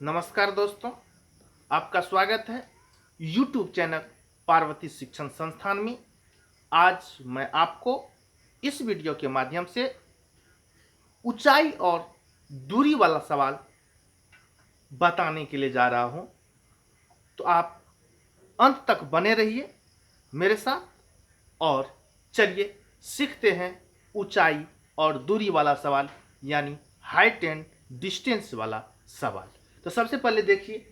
नमस्कार दोस्तों, आपका स्वागत है YouTube चैनल पार्वती शिक्षण संस्थान में। आज मैं आपको इस वीडियो के माध्यम से ऊंचाई और दूरी वाला सवाल बताने के लिए जा रहा हूं, तो आप अंत तक बने रहिए मेरे साथ और चलिए सीखते हैं ऊंचाई और दूरी वाला सवाल, यानी हाइट एंड डिस्टेंस वाला सवाल। तो सबसे पहले देखिए,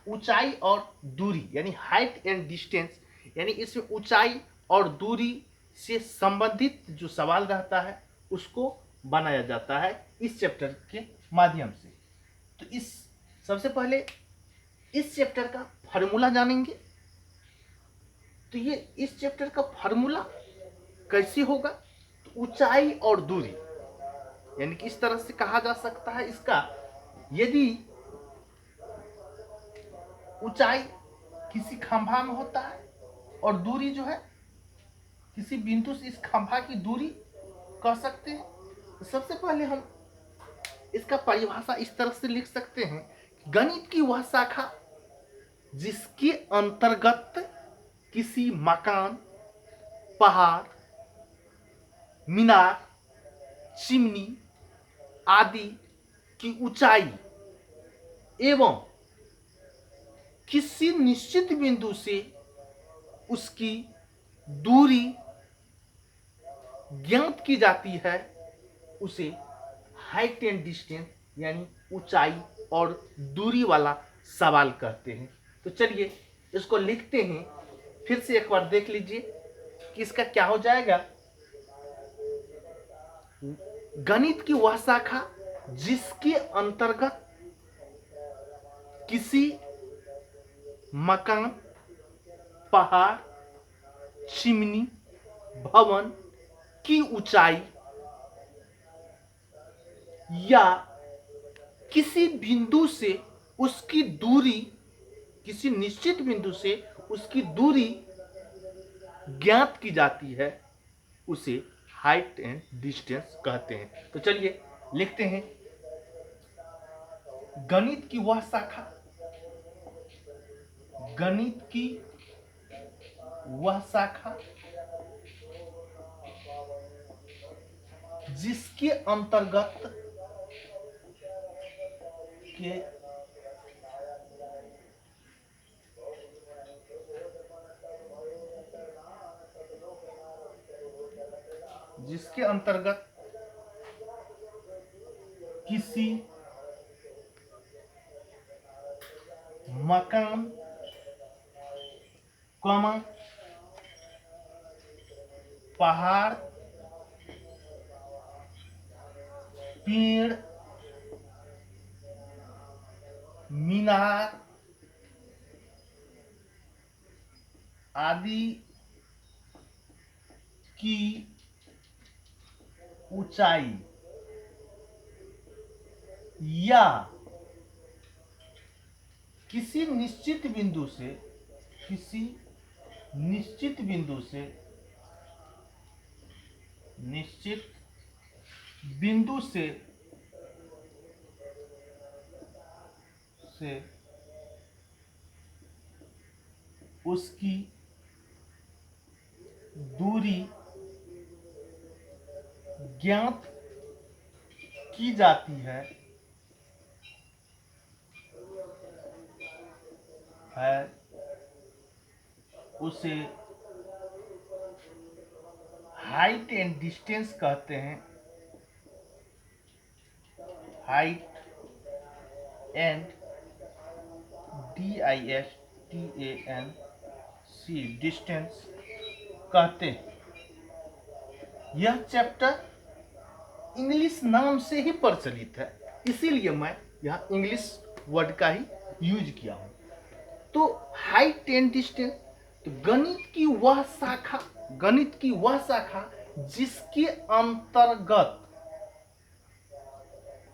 ऊंचाई और दूरी यानी हाइट एंड डिस्टेंस, यानी इसमें ऊंचाई और दूरी से संबंधित जो सवाल रहता है उसको बनाया जाता है इस चैप्टर के माध्यम से। तो सबसे पहले इस चैप्टर का फॉर्मूला जानेंगे। तो ये इस चैप्टर का फॉर्मूला कैसे होगा? तो ऊंचाई और दूरी, यानी कि इस तरह से कहा जा सकता है इसका, यदि ऊंचाई किसी खंभा में होता है और दूरी जो है किसी बिंदु से इस खंभा की दूरी कह सकते हैं। तो सबसे पहले हम इसका परिभाषा इस तरह से लिख सकते हैं, गणित की वह शाखा जिसके अंतर्गत किसी मकान, पहाड़, मीनार, चिमनी आदि की ऊंचाई एवं किसी निश्चित बिंदु से उसकी दूरी ज्ञात की जाती है, उसे हाइट एंड डिस्टेंस यानी ऊंचाई और दूरी वाला सवाल कहते हैं। तो चलिए इसको लिखते हैं, फिर से एक बार देख लीजिए कि इसका क्या हो जाएगा। गणित की वह शाखा जिसके अंतर्गत किसी मकान, पहाड़, चिमनी, भवन की ऊंचाई या किसी बिंदु से उसकी दूरी, किसी निश्चित बिंदु से उसकी दूरी ज्ञात की जाती है, उसे हाइट एंड डिस्टेंस कहते हैं। तो चलिए लिखते हैं, गणित की वह शाखा, गणित की वह शाखा जिसके अंतर्गत किसी मकान, पहाड़, पेड़, मीनार आदि की ऊंचाई या किसी निश्चित बिंदु से उसकी दूरी ज्ञात की जाती है, उसे हाइट एंड डिस्टेंस कहते हैं। हाइट एंड DISTANC डिस्टेंस कहते हैं। यह चैप्टर इंग्लिश नाम से ही प्रचलित है, इसीलिए मैं यह इंग्लिश वर्ड का ही यूज किया हूं। तो हाइट एंड डिस्टेंस, तो गणित की वह शाखा जिसके अंतर्गत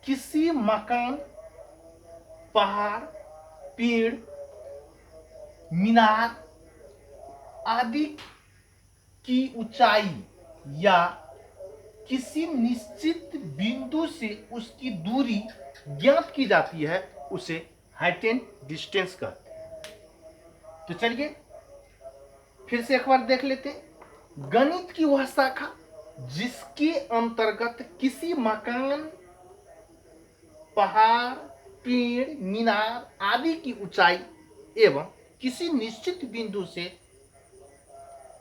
किसी मकान, पहाड़, पेड़, मीनार आदि की ऊंचाई या किसी निश्चित बिंदु से उसकी दूरी ज्ञात की जाती है, उसे हाइट एंड डिस्टेंस कहते हैं। तो चलिए फिर से एक बार देख लेते हैं। गणित की वह शाखा जिसके अंतर्गत किसी मकान, पहाड़, पेड़, मीनार आदि की ऊंचाई एवं किसी निश्चित बिंदु से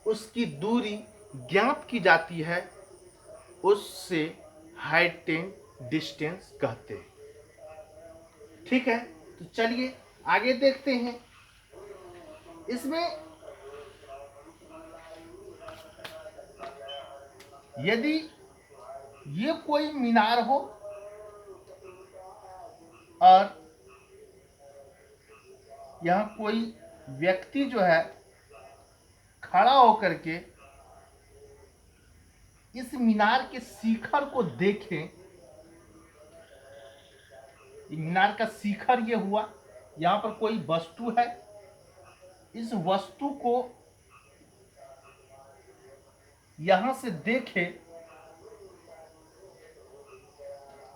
उसकी दूरी ज्ञात की जाती है, उससे हाइट एंड डिस्टेंस कहते हैं। ठीक है, तो चलिए आगे देखते हैं। इसमें यदि ये कोई मीनार हो और यहां कोई व्यक्ति जो है खड़ा होकर के इस मीनार के शिखर को देखें, मीनार का शिखर ये हुआ, यहां पर कोई वस्तु है, इस वस्तु को यहां से देखे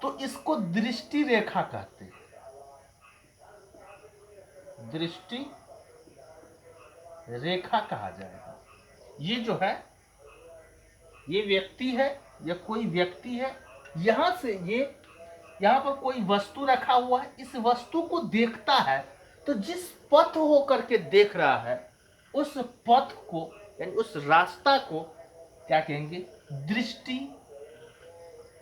तो इसको दृष्टि रेखा कहते हैं। दृष्टि रेखा कहा जाएगा। ये जो है, ये व्यक्ति है, या कोई व्यक्ति है, यहां से ये, यहां पर कोई वस्तु रखा हुआ है, इस वस्तु को देखता है तो जिस पथ होकर के देख रहा है उस पथ को यानी उस रास्ता को क्या कहेंगे? दृष्टि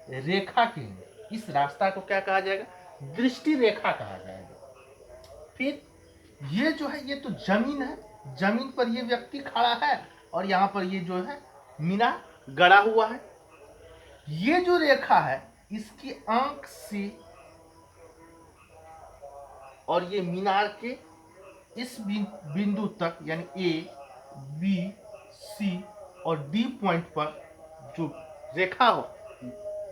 रेखा कहेंगे। इस रास्ता को क्या कहा जाएगा? दृष्टि रेखा कहा जाएगा। फिर ये जो है, ये तो जमीन है, जमीन पर ये व्यक्ति खड़ा है और यहाँ पर ये जो है मीनार गड़ा हुआ है। ये जो रेखा है इसकी आंख से और ये मीनार के इस बिंदु तक यानी ए, बी, सी और डी पॉइंट पर जो रेखा हो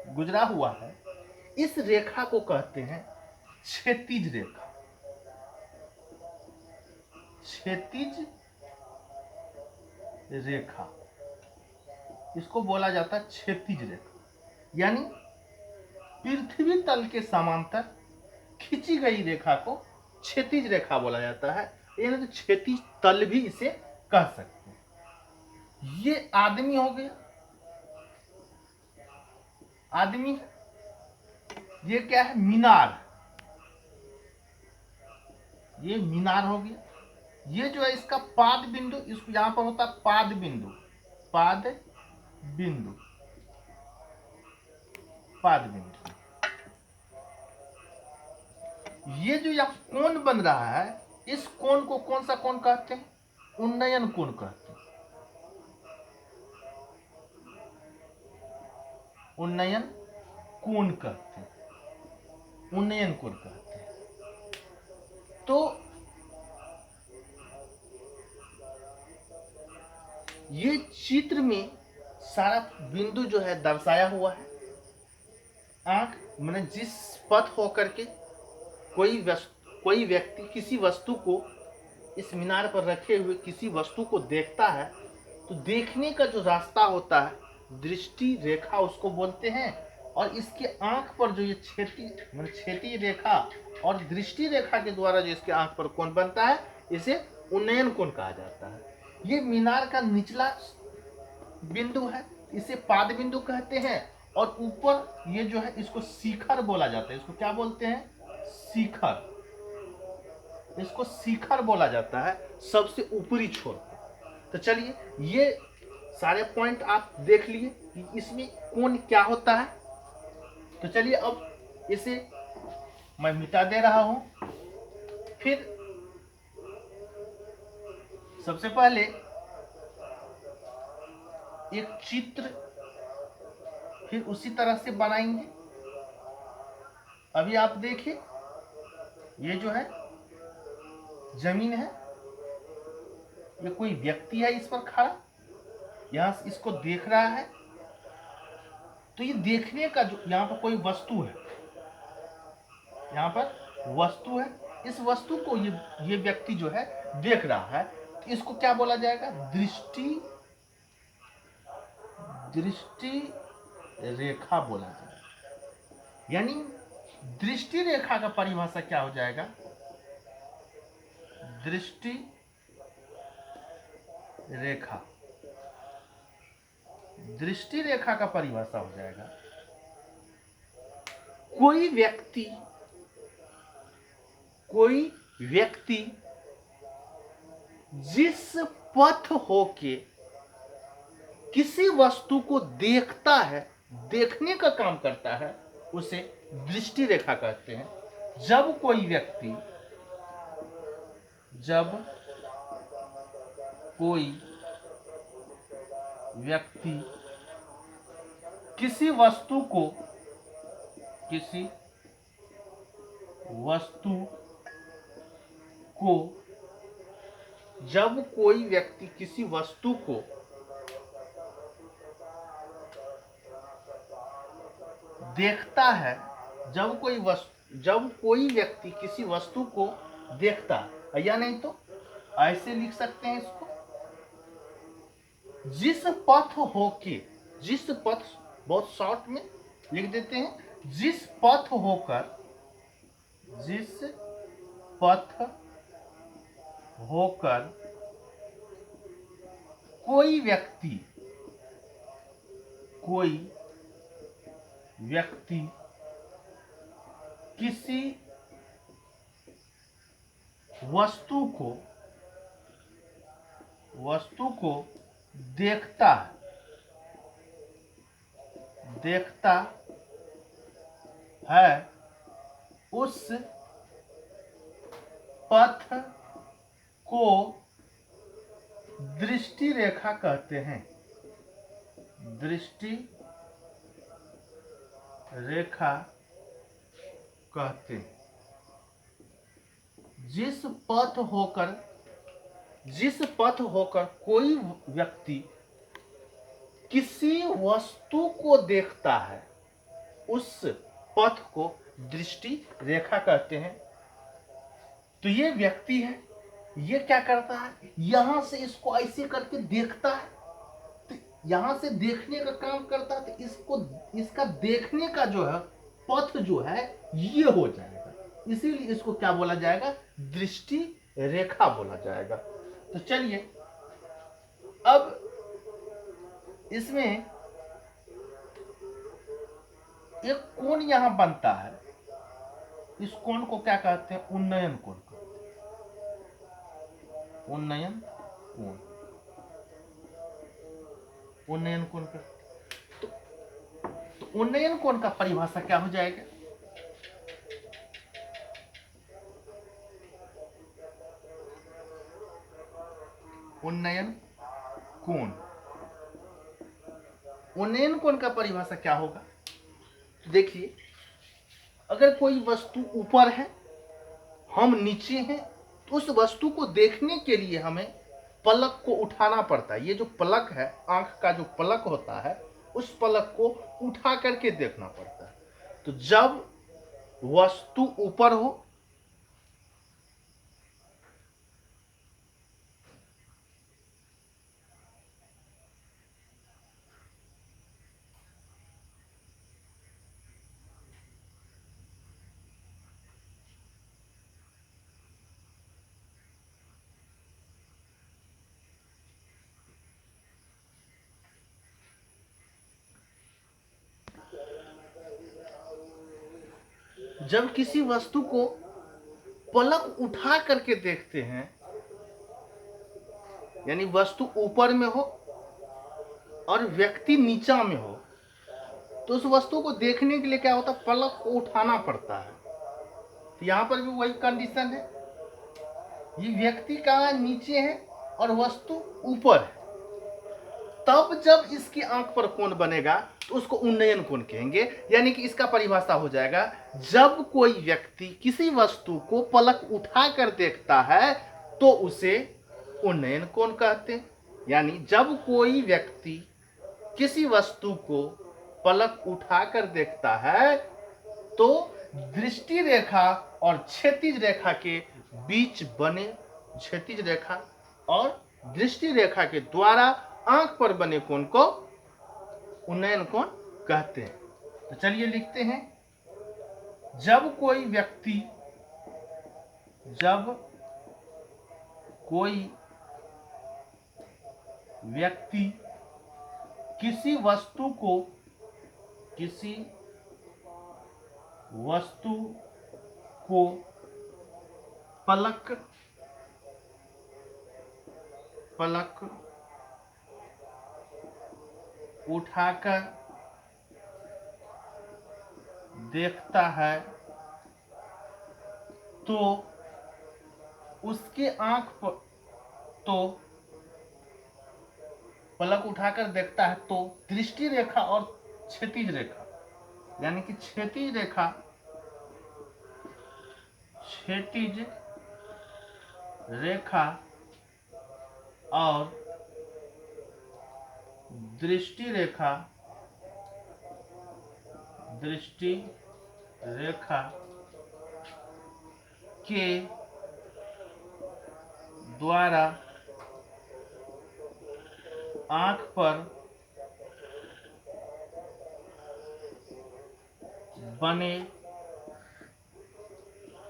गुजरा हुआ है, इस रेखा को कहते हैं क्षैतिज रेखा। क्षैतिज रेखा, इसको बोला जाता है क्षैतिज रेखा, यानी पृथ्वी तल के समांतर खींची गई रेखा को क्षैतिज रेखा बोला जाता है। यानी तो क्षैतिज तल भी इसे कह सकते हैं। ये आदमी हो गया, आदमी, ये क्या है? मीनार, ये मीनार हो गया। ये जो है इसका पाद बिंदु, इसको यहां पर होता है पाद बिंदु, पाद बिंदु, पाद बिंदु। ये जो यहाँ कोण बन रहा है, इस कोण को कौन सा कोण कहते हैं? उन्नयन कोण कहते हैं। उन्नयन कोण कहते हैं, उन्नयन कोण कहते हैं। तो ये चित्र में सारा बिंदु जो है दर्शाया हुआ है। आंख मैंने जिस पथ होकर के कोई व्यक्ति किसी वस्तु को इस मीनार पर रखे हुए किसी वस्तु को देखता है तो देखने का जो रास्ता होता है दृष्टि रेखा उसको बोलते हैं। और इसके आंख पर जो ये क्षैतिज रेखा और दृष्टि रेखा के द्वारा जो इसके आंख पर कोण बनता है इसे उन्नयन कोण कहा जाता है। ये मीनार का निचला बिंदु है, इसे पाद बिंदु कहते हैं। और ऊपर ये जो है इसको शिखर बोला जाता है। इसको क्या बोलते हैं? शिखर। इसको शिखर बोला जाता है, सबसे ऊपरी छोर। तो चलिए ये सारे पॉइंट आप देख लिए कि इसमें कोण क्या होता है। तो चलिए अब इसे मैं मिटा दे रहा हूं। फिर सबसे पहले एक चित्र फिर उसी तरह से बनाएंगे। अभी आप देखिए, ये जो है जमीन है, ये कोई व्यक्ति है इस पर खड़ा, यहां से इसको देख रहा है। तो ये देखने का जो यहाँ पर कोई वस्तु है, यहाँ पर वस्तु है, इस वस्तु को ये व्यक्ति जो है देख रहा है। तो इसको क्या बोला जाएगा? दृष्टि रेखा बोला जाएगा। यानी दृष्टि रेखा का परिभाषा क्या हो जाएगा? दृष्टि रेखा। दृष्टि रेखा का परिभाषा हो जाएगा कोई व्यक्ति जिस पथ होके किसी वस्तु को देखता है, देखने का काम करता है, उसे दृष्टि रेखा कहते हैं। जब कोई व्यक्ति किसी वस्तु को देखता है, जब कोई व्यक्ति किसी वस्तु को देखता है, या नहीं तो ऐसे लिख सकते हैं इसको, जिस पथ बहुत शॉर्ट में लिख देते हैं, जिस पथ होकर कोई व्यक्ति किसी वस्तु को देखता है, उस पथ को दृष्टि रेखा कहते हैं। दृष्टि रेखा कहते हैं। जिस पथ होकर कोई व्यक्ति किसी वस्तु को देखता है, उस पथ को दृष्टि रेखा कहते हैं। तो ये व्यक्ति है, ये क्या करता है, यहां से इसको ऐसे करके देखता है, तो यहां से देखने का काम करता है, तो इसका देखने का जो है पथ जो है ये हो जाएगा, इसीलिए इसको क्या बोला जाएगा, दृष्टि रेखा बोला जाएगा। तो चलिए अब इसमें एक कोण यहां बनता है, इस कोण को क्या कहते हैं, उन्नयन कोण कहते हैं। उन्नयन कोण का तो उन्नयन कोण का परिभाषा क्या हो जाएगा, उन्नयन कोण का परिभाषा क्या होगा। देखिए, अगर कोई वस्तु ऊपर है, हम नीचे हैं, तो उस वस्तु को देखने के लिए हमें पलक को उठाना पड़ता है। ये जो पलक है, आंख का जो पलक होता है, उस पलक को उठा करके देखना पड़ता है। तो जब वस्तु ऊपर हो, जब किसी वस्तु को पलक उठा करके देखते हैं, यानी वस्तु ऊपर में हो और व्यक्ति नीचा में हो, तो उस वस्तु को देखने के लिए क्या होता है, पलक को उठाना पड़ता है। तो यहां पर भी वही कंडीशन है, ये व्यक्ति कहाँ नीचे है और वस्तु ऊपर है, तब जब इसकी आंख पर कोण बनेगा तो उसको उन्नयन कोण कहेंगे। यानी कि इसका परिभाषा हो जाएगा, जब कोई व्यक्ति किसी वस्तु को पलक उठाकर देखता है तो उसे उन्नयन कोण कहते हैं। यानी जब कोई व्यक्ति किसी वस्तु को पलक उठाकर देखता है तो दृष्टि रेखा और क्षैतिज रेखा के बीच बने, क्षैतिज रेखा और दृष्टि रेखा के द्वारा आंख पर बने कोण को उन्नयन कोण कहते हैं। तो चलिए लिखते हैं, जब कोई व्यक्ति किसी वस्तु को पलक उठाकर देखता है तो उसके आंख पर पलक उठाकर देखता है तो दृष्टि रेखा और क्षैतिज रेखा, यानी कि क्षैतिज रेखा और दृष्टि रेखा के द्वारा आंख पर बने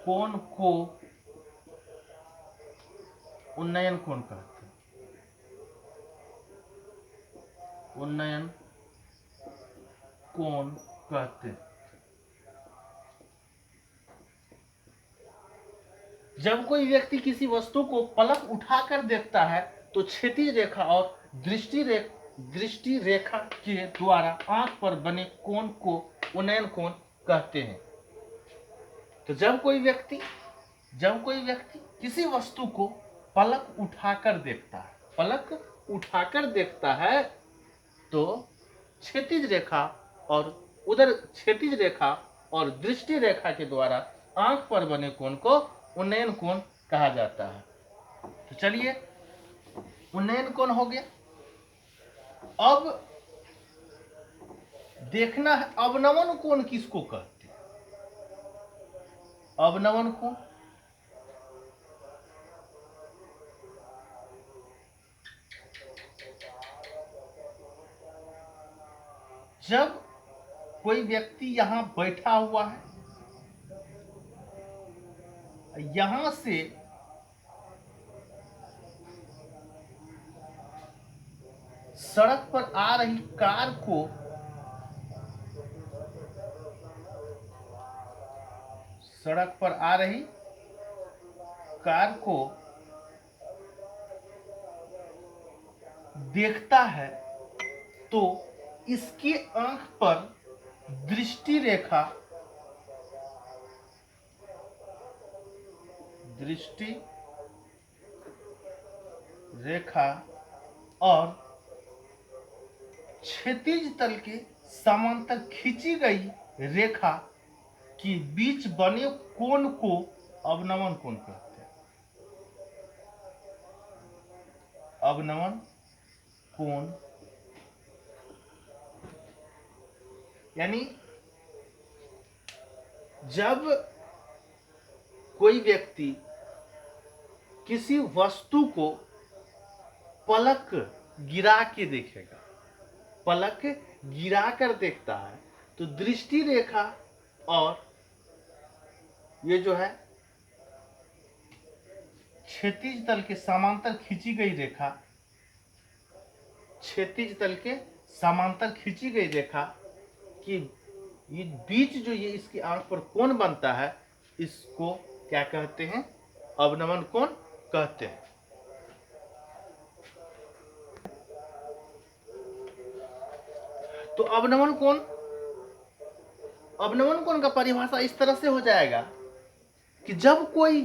कोण को उन्नयन कोण कहते हैं। उन्नयन कोण कहते हैं। जब कोई व्यक्ति किसी वस्तु को पलक उठाकर देखता है तो क्षैतिज रेखा और दृष्टि रेखा के द्वारा आंख पर बने कोण को उन्नयन कोण कहते हैं। तो जब कोई व्यक्ति किसी वस्तु को पलक उठाकर देखता है तो क्षैतिज रेखा और दृष्टि रेखा के द्वारा आंख पर बने कोण को उन्नयन कोण कहा जाता है। तो चलिए, उन्नयन कोण हो गया। अब देखना है अवनमन कोण किसको कहते हैं। अवनमन कोण जब कोई व्यक्ति यहां बैठा हुआ है, यहां से सड़क पर आ रही कार को देखता है तो इसकी आंख पर दृष्टि रेखा और क्षैतिज तल के समांतर खींची गई रेखा के बीच बने कोण को अवनमन कोण कहते हैं। अवनमन कोण यानी जब कोई व्यक्ति किसी वस्तु को पलक गिरा के देखेगा, पलक गिरा कर देखता है तो दृष्टि रेखा और ये जो है क्षैतिज तल के समांतर खींची गई रेखा, कि ये बीच जो ये इसकी आंख पर कोण बनता है, इसको क्या कहते हैं? अवनमन कोण कहते हैं। तो अवनमन कोण का परिभाषा इस तरह से हो जाएगा कि जब कोई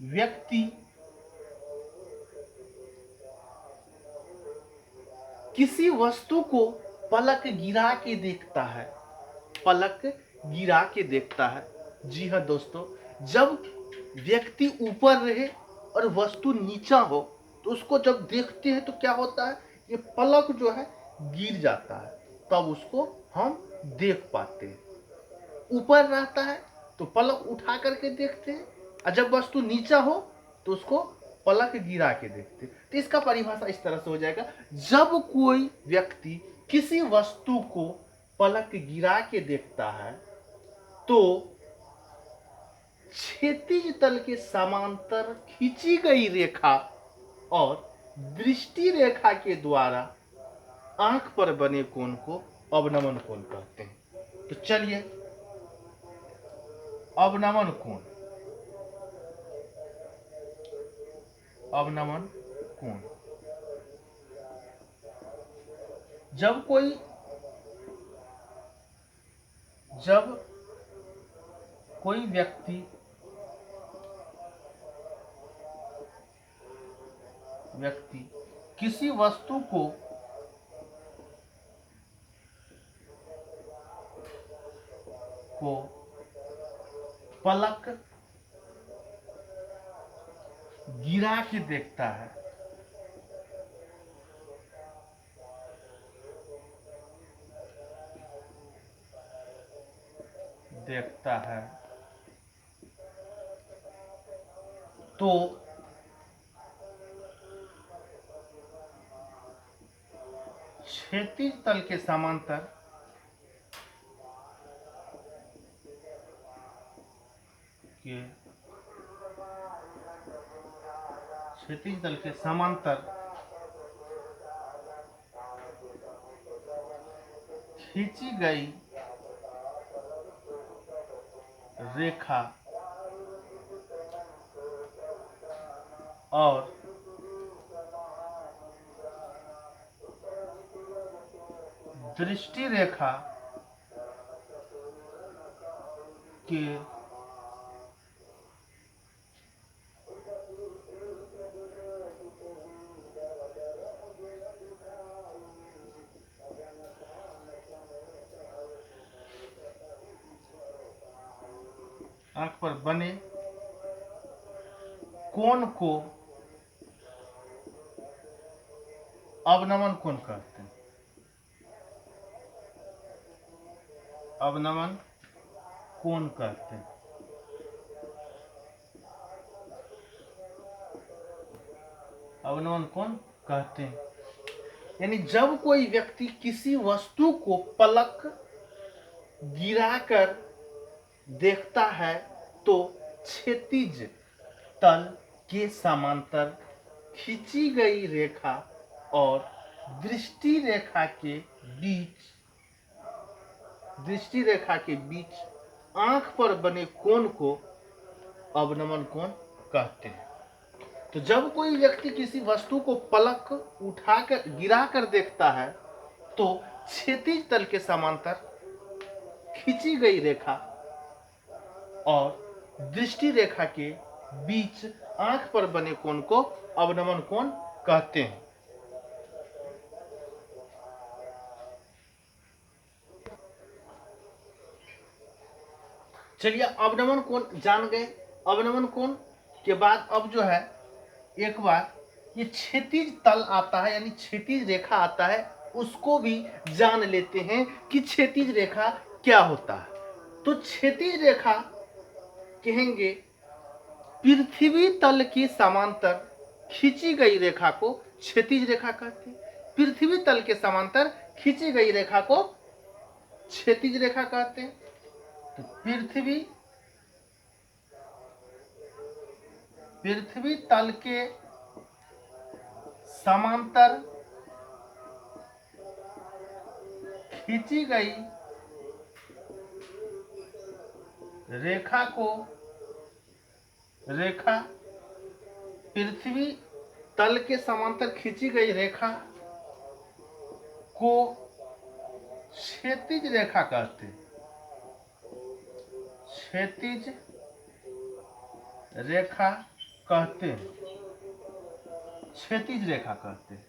व्यक्ति किसी वस्तु को पलक गिरा के देखता है। जी हाँ दोस्तों, जब व्यक्ति ऊपर रहे और वस्तु नीचा हो तो उसको जब देखते हैं तो क्या होता है, ये पलक जो है गिर जाता है, तब उसको हम देख पाते हैं। ऊपर रहता है तो पलक उठा करके देखते हैं, और जब वस्तु नीचा हो तो उसको पलक गिरा के देखते हैं। तो इसका परिभाषा इस तरह से हो जाएगा, जब कोई व्यक्ति किसी वस्तु को पलक गिरा के देखता है तो क्षैतिज तल के समांतर खींची गई रेखा और दृष्टि रेखा के द्वारा आंख पर बने कोण को अवनमन कोण कहते हैं। तो चलिए, अवनमन कोण, अवनमन कोण, जब कोई व्यक्ति किसी वस्तु को पलक गिरा के देखता है, तो क्षैतिज तल के समांतर खींची गई रेखा और दृष्टि रेखा के आंख पर बने कोण को अवनमन कोण कहते हैं। अवनमन कोण कहते हैं। अवनमन कोण कहते हैं। यानी जब कोई व्यक्ति किसी वस्तु को पलक गिराकर देखता है तो क्षैतिज तल के समांतर खींची गई रेखा और दृष्टि रेखा के बीच आंख पर बने कोण को अवनमन कोण कहते हैं। तो जब कोई व्यक्ति किसी वस्तु को पलक उठाकर गिराकर देखता है तो क्षैतिज तल के समांतर खींची गई रेखा और दृष्टि रेखा के बीच आंख पर बने कोण को अवनमन कोण कहते हैं। चलिए, अवनमन कोण जान गए। अवनमन कोण के बाद अब जो है एक बार ये क्षैतिज तल आता है, यानी क्षैतिज रेखा आता है, उसको भी जान लेते हैं कि क्षैतिज रेखा क्या होता है। तो क्षैतिज रेखा कहेंगे पृथ्वी तल के समांतर खींची गई रेखा को क्षैतिज रेखा कहते हैं। पृथ्वी तल के समांतर खींची गई रेखा को क्षैतिज रेखा कहते हैं। तो पृथ्वी तल के समांतर खींची गई रेखा पृथ्वी तल के समांतर खींची गई रेखा को क्षैतिज रेखा कहते हैं। क्षैतिज रेखा कहते हैं। क्षैतिज रेखा कहते हैं।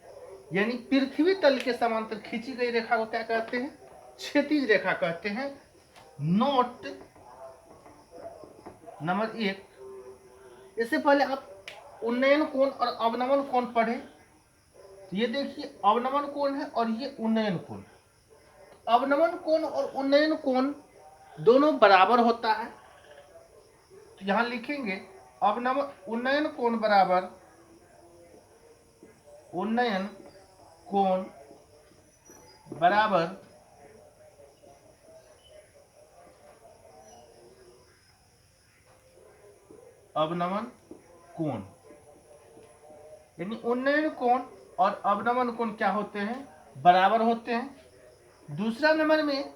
यानी पृथ्वी तल के समांतर खींची गई रेखा को क्या कहते हैं? क्षैतिज रेखा कहते हैं। नोट नंबर 1, इससे पहले आप उन्नयन कोण और अवनमन कोण पढ़े। तो ये देखिए, अवनमन कोण है और ये उन्नयन कोण। अवनमन कोण और उन्नयन कोण दोनों बराबर होता है। तो यहां लिखेंगे उन्नयन कोण बराबर उन्नयन कोण बराबर अवनमन कोण, यानी उन्नयन कोण और अवनमन कोण क्या होते हैं, बराबर होते हैं। दूसरा नंबर में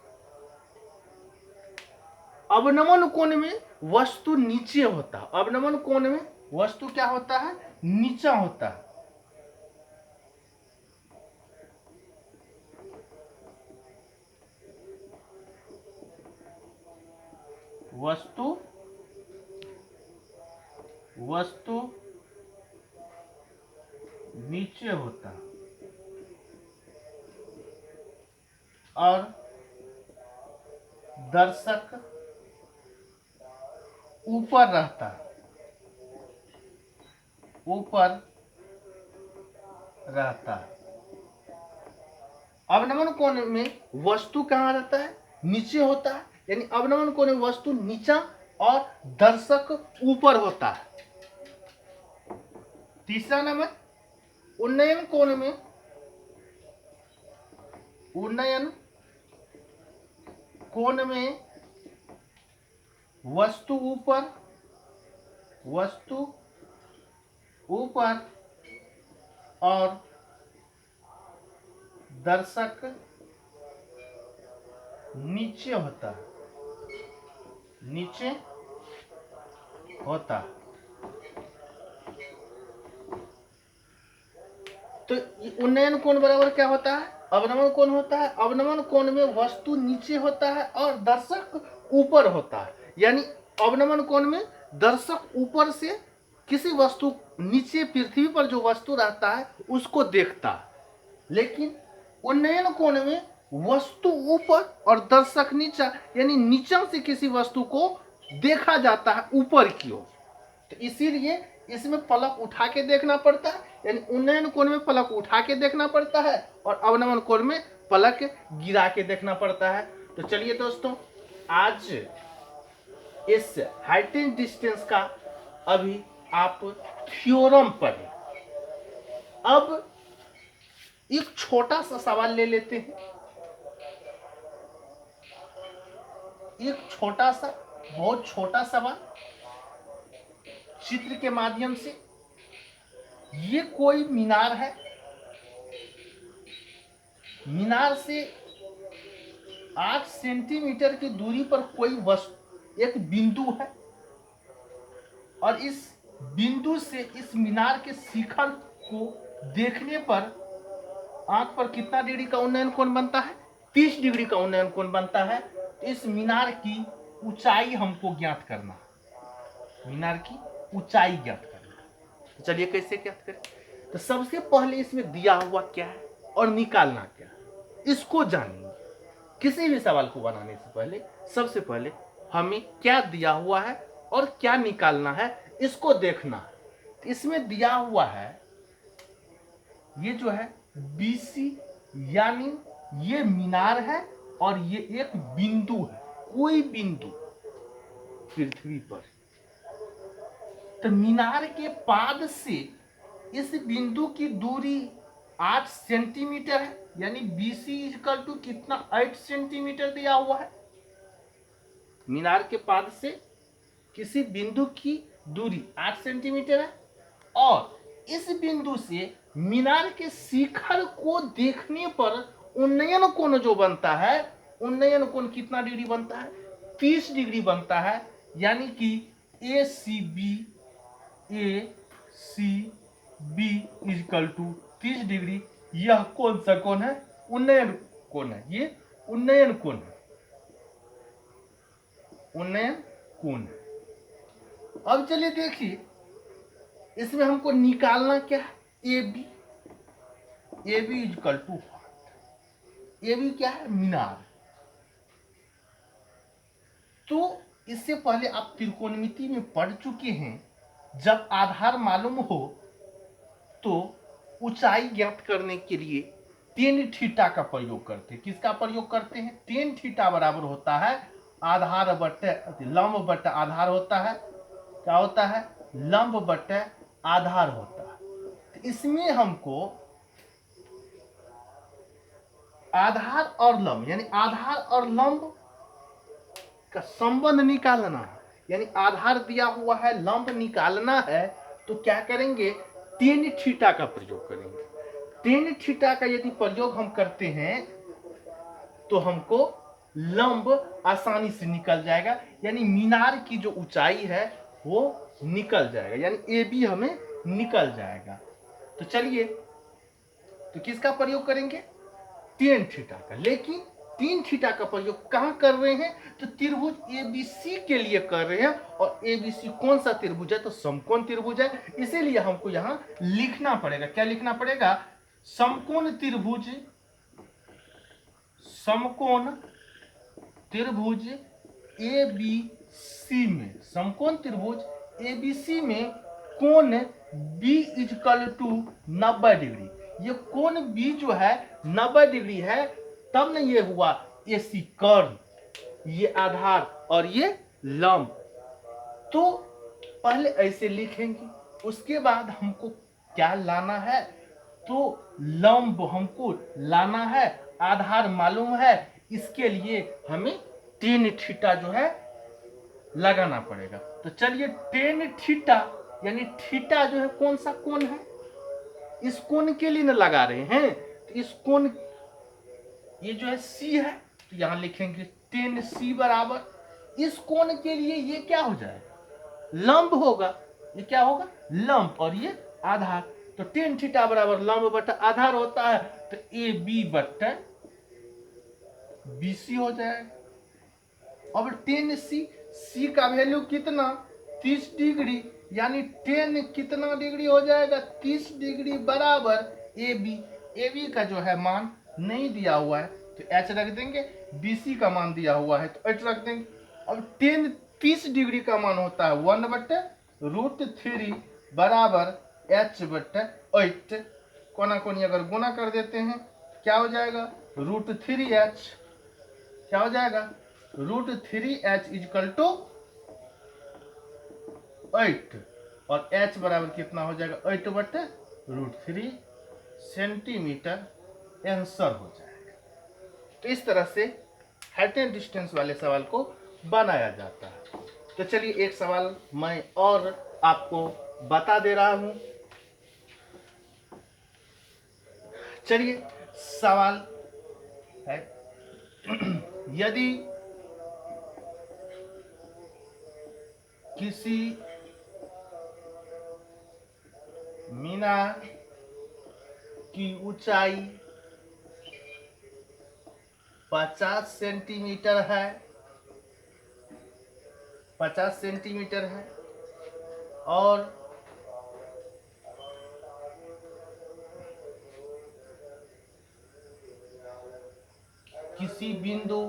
अवनमन कोण में वस्तु नीचे होता है, अवनमन कोण में वस्तु क्या होता है, नीचा होता है। वस्तु नीचे होता और दर्शक ऊपर रहता, अवनमन कोण में वस्तु कहाँ रहता है, नीचे होता है, यानी अवनमन कोण में वस्तु नीचा और दर्शक ऊपर होता है। तीसरा नंबर उन्नयन कोण में वस्तु ऊपर और दर्शक नीचे होता तो उन्नयन कोण बराबर क्या होता है, अवनमन कोण होता है। अवनमन कोण में वस्तु नीचे होता है और दर्शक ऊपर होता है, यानी अवनमन कोण में दर्शक ऊपर से किसी वस्तु, नीचे पृथ्वी पर जो वस्तु रहता है उसको देखता है, लेकिन उन्नयन कोण में वस्तु ऊपर और दर्शक नीचा, यानी नीचा से किसी वस्तु को देखा जाता है ऊपर की ओर। तो इसीलिए इसमें पलक उठा के देखना पड़ता है, यानी उन्नयन कोण में पलक उठा के देखना पड़ता है और अवनमन कोण में पलक गिरा के देखना पड़ता है। तो चलिए दोस्तों, आज इस हाइट एंड डिस्टेंस का अभी आप थ्योरम पढ़ें। अब एक छोटा सा सवाल ले लेते हैं, एक छोटा सा, बहुत छोटा सवाल चित्र के माध्यम से। ये कोई मीनार है, मीनार से 8 सेंटीमीटर की दूरी पर कोई वस्तु, एक बिंदु है, और इस बिंदु से इस मीनार के शिखर को देखने पर आंख पर कितना डिग्री का उन्नयन कोण बनता है, 30 डिग्री का उन्नयन कोण बनता है। इस मीनार की ऊंचाई हमको ज्ञात करना, मीनार की ऊंचाई ज्ञात करना। तो चलिए कैसे ज्ञात करें। तो सबसे पहले इसमें दिया हुआ क्या है और निकालना क्या है, इसको जानेंगे। किसी भी सवाल को बनाने से पहले सबसे पहले हमें क्या दिया हुआ है और क्या निकालना है, इसको देखना है। तो इसमें दिया हुआ है ये जो है BC, यानी ये मीनार है और ये एक बिंदु है, कोई बिंदु पृथ्वी पर। तो मीनार के पाद से इस बिंदु की दूरी 8 सेंटीमीटर है, यानी BC इक्वल टू कितना, 8 सेंटीमीटर दिया हुआ है। मीनार के पाद से किसी बिंदु की दूरी 8 सेंटीमीटर है और इस बिंदु से मीनार के शिखर को देखने पर उन्नयन कोण जो बनता है, उन्नयन कोण कितना डिग्री बनता है, 30 डिग्री बनता है, यानी कि ACB इक्वल टू 30 डिग्री। यह कौन सा कोण है, उन्नयन कोण है, ये उन्नयन कोण है, उन्नयन कोण है। अब चलिए देखिए, इसमें हमको निकालना क्या है, AB इक्वल टू, AB क्या है, मीनार। तो इससे पहले आप त्रिकोणमिति में पढ़ चुके हैं, जब आधार मालूम हो तो ऊंचाई ज्ञात करने के लिए टेन थीटा का प्रयोग करते हैं। किसका प्रयोग करते हैं, टेन थीटा बराबर होता है आधार बटे लंब बटे आधार होता है, क्या होता है, लंब बटे आधार होता है। तो इसमें हमको आधार और लंब, यानी आधार और लंब का संबंध निकालना है, यानी आधार दिया हुआ है, लंब निकालना है, तो क्या करेंगे, टेन थीटा का प्रयोग करेंगे। टेन थीटा का यदि प्रयोग हम करते हैं तो हमको लंब आसानी से निकल जाएगा, यानी मीनार की जो ऊंचाई है वो निकल जाएगा, यानी ए बी हमें निकल जाएगा। तो चलिए, तो किसका प्रयोग करेंगे, टेन थीटा का। लेकिन टेन थीटा का प्रयोग कहां कर रहे हैं, तो त्रिभुज एबीसी के लिए कर रहे हैं, और एबीसी कौन सा त्रिभुज है, तो समकोण त्रिभुज है, इसीलिए हमको यहां लिखना पड़ेगा। क्या लिखना पड़ेगा, समकोण त्रिभुज, समकोण त्रिभुज एबीसी में, समकोण त्रिभुज एबीसी में कोण बी इजकल टू 90 डिग्री। ये कोण बी जो है 90 डिग्री है, तब न ये हुआ एसी कर्व, ये आधार और ये लंब। तो पहले ऐसे लिखेंगे, उसके बाद हमको क्या लाना है, तो लंब हमको लाना है, आधार मालूम है, इसके लिए हमें टेन थीटा जो है लगाना पड़ेगा। तो चलिए, टेन थीटा यानी थीटा जो है कौन सा कोण है, इस कोण के लिए न लगा रहे हैं, तो इस कोण, ये जो है सी है, तो यहां लिखेंगे टेन सी बराबर, इस कोण के लिए ये क्या हो जाएगा, लंब होगा, ये क्या होगा, लंब, और ये आधार। तो टेन थीटा बराबर लंब बटा आधार होता है, तो ए बी बटा बीसी हो जाएगा। अब टेन सी, सी का वैल्यू कितना, 30 डिग्री, यानी टेन कितना डिग्री हो जाएगा, 30 डिग्री बराबर ए बी। ए बी का जो है मान नहीं दिया हुआ है तो एच रख देंगे, बीसी का मान दिया हुआ है तो एच रख देंगे। अब टेन 30 डिग्री का मान होता है 1/√3 बराबर एच बटे 8। कोना कोनी अगर गुना कर देते हैं क्या हो जाएगा, √3h, क्या हो जाएगा, √3h इजकल टू 8, और h बराबर कितना हो जाएगा, 8/√3 सेंटीमीटर आंसर हो जाएगा। तो इस तरह से हाइट एंड डिस्टेंस वाले सवाल को बनाया जाता है। तो चलिए, एक सवाल मैं और आपको बता दे रहा हूं। चलिए, सवाल है, यदि किसी मीनार की ऊंचाई 50 सेंटीमीटर है, 50 सेंटीमीटर है, और किसी बिंदु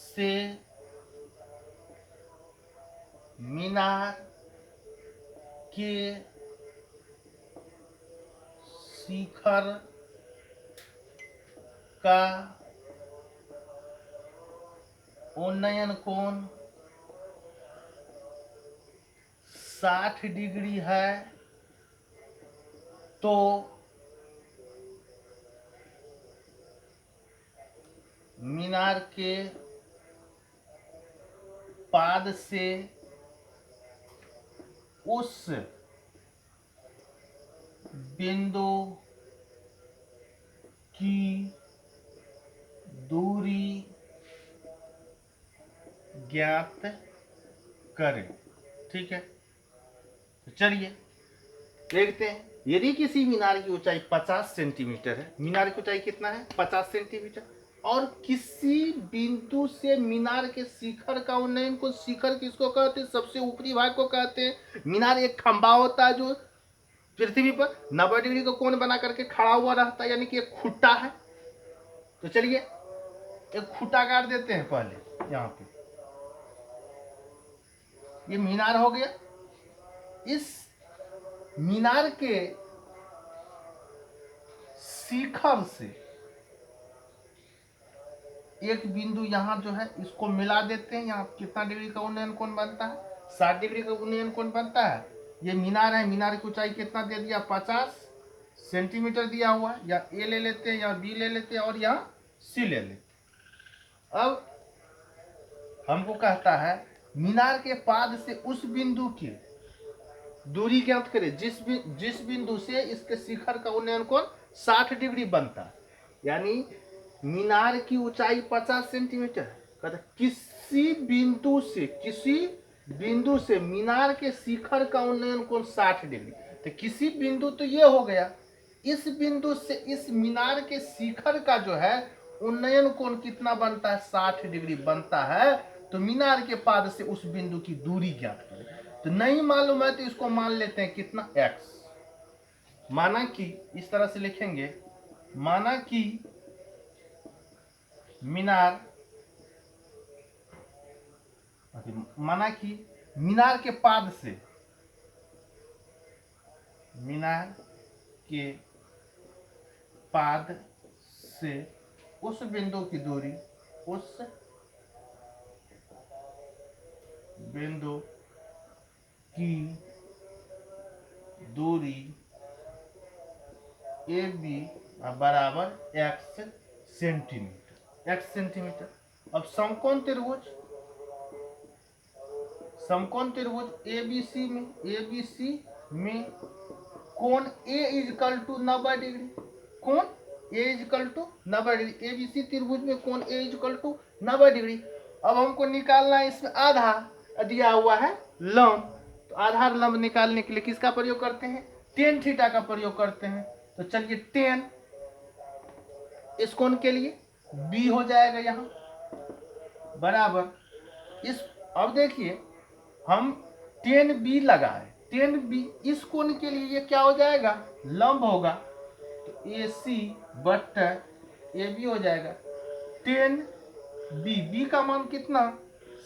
से मीनार के शिखर का उन्नयन कोण 60 डिग्री है, तो मीनार के पाद से उस बिंदु की दूरी ज्ञात करें। ठीक है, तो चलिए देखते हैं। यदि किसी मीनार की ऊंचाई 50 सेंटीमीटर है, मीनार की ऊंचाई कितना है, 50 सेंटीमीटर, और किसी बिंदु से मीनार के शिखर का उन्नयन को, शिखर किसको कहते हैं, सबसे ऊपरी भाग को कहते हैं। मीनार एक खंभा होता है जो पृथ्वी पर 90 डिग्री का कोण बना करके खड़ा हुआ रहता है, यानी कि एक खुट्टा है। तो चलिए, एक खुट्टा गाड़ देते हैं पहले यहाँ पे, ये मीनार हो गया। इस मीनार के शिखर से एक बिंदु यहां जो है इसको मिला देते हैं। यहाँ कितना डिग्री का उन्नयन कोण बनता है, 60 डिग्री का उन्नयन कोण बनता है। ये मीनार है, मीनार की ऊंचाई कितना दे दिया 50 सेंटीमीटर दिया हुआ है। या ए ले लेते हैं या बी ले लेते हैं और यहाँ सी ले लेते हैं। अब हमको कहता है मीनार के पाद से उस बिंदु की दूरी ज्ञात करें जिस बिंदु से इसके शिखर का उन्नयन कोण 60 डिग्री बनता है। यानी मीनार की ऊंचाई 50 सेंटीमीटर है। कहता किसी बिंदु से मीनार के शिखर का उन्नयन कोण 60 डिग्री। तो किसी बिंदु तो ये हो गया, इस बिंदु से इस मीनार के शिखर का जो है उन्नयन कोण कितना बनता है 60 डिग्री बनता है। तो मीनार के पाद से उस बिंदु की दूरी ज्ञात करें। तो नहीं मालूम है तो इसको मान लेते हैं कितना x। माना कि इस तरह से लिखेंगे, माना कि मीनार के पाद से उस बिंदु की दूरी ए बी बराबर x सेंटीमीटर। अब समकोण त्रिभुज ABC में कोण A इजकल टू 90 डिग्री, कोण A is equal to 90 degree. ABC त्रिभुज में कोण A इजकल टू 90 डिग्री। अब हमको निकालना है इसमें आधार दिया हुआ है लंब। तो आधार लंब निकालने के लिए किसका प्रयोग करते हैं, tan थीटा का प्रयोग करते हैं। तो चलिए tan इस कोण के लिए B हो जाएगा यहाँ बराबर इस। अब देखिए हम tan B लगाए, tan B इस कोण के लिए ये क्या हो जाएगा लंब होगा। तो AC बट्टा AB हो जाएगा। tan B का मान कितना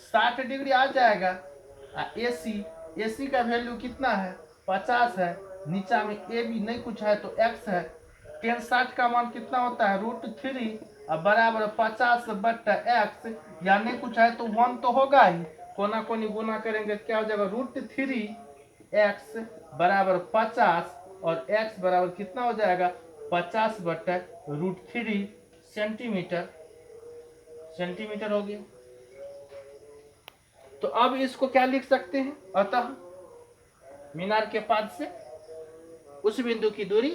60 डिग्री आ जाएगा। AC का वैल्यू कितना है 50 है। नीचा में AB नहीं कुछ है तो x है। tan 60 का मान कितना होता है √3 अब बराबर 50 बट्टा x। या नहीं कुछ है तो 1 तो होगा ही, कोना कोनी गुना करेंगे क्या हो जाएगा √3x बराबर 50 और x बराबर कितना हो जाएगा 50 बट्टा √3 सेंटीमीटर हो गया। तो अब इसको क्या लिख सकते हैं, अतः मीनार के पाद से उस बिंदु की दूरी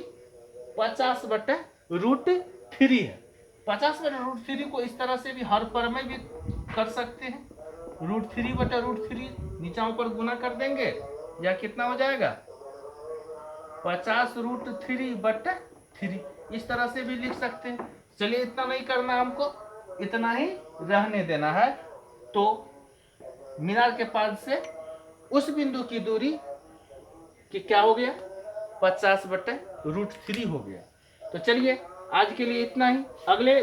50 बट्टा √3 है। 50 बट्टा √3 को इस तरह से भी हर पर में भी कर सकते हैं। √3 बटा √3 नीचा ऊपर गुना कर देंगे या कितना हो जाएगा 50 √3 बटा 3 इस तरह से भी लिख सकते हैं। चलिए इतना नहीं करना, हमको इतना ही रहने देना है। तो मीनार के पाद से उस बिंदु की दूरी कि क्या हो गया 50 बट्टा √3 हो गया। तो चलिए आज के लिए इतना ही, अगले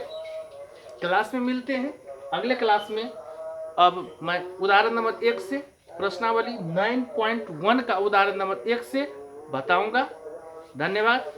क्लास में मिलते हैं। अगले क्लास में अब मैं उदाहरण नंबर 1 से प्रश्नावली 9.1 का उदाहरण नंबर 1 से बताऊंगा। धन्यवाद।